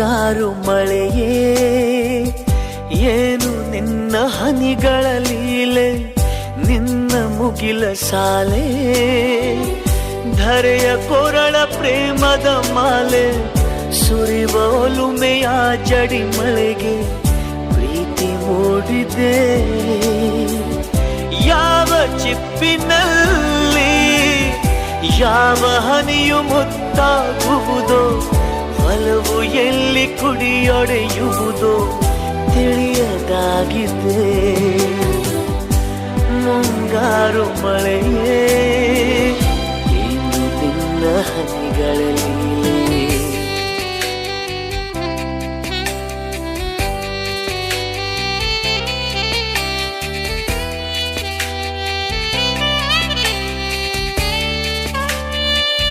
ಮುಂಗಾರು ಮಳೆಯೇ ಏನು ನಿನ್ನ ಹನಿಗಳ ಲೀಲೆ, ನಿನ್ನ ಮುಗಿಲ ಸಾಲೆ ಧರೆಯ ಕೊರಳ ಪ್ರೇಮದ ಮಾಲೆ, ಸುರಿವ ಒಲುಮೆಯ ಜಡಿ ಮಳೆಗೆ ಪ್ರೀತಿ ಮೂಡಿದೆ. ಯಾವ ಚಿಪ್ಪಿನಲ್ಲಿ ಯಾವ ಹನಿಯು ಮುತ್ತಾಗುವುದೋ, ಒಲವು ಎಲ್ಲಿ ಕುಡಿಯೊಡೆಯುವುದೋ ತಿಳಿಯದಾಗಿದೆ. ಮುಂಗಾರು ಮಳೆಯೇ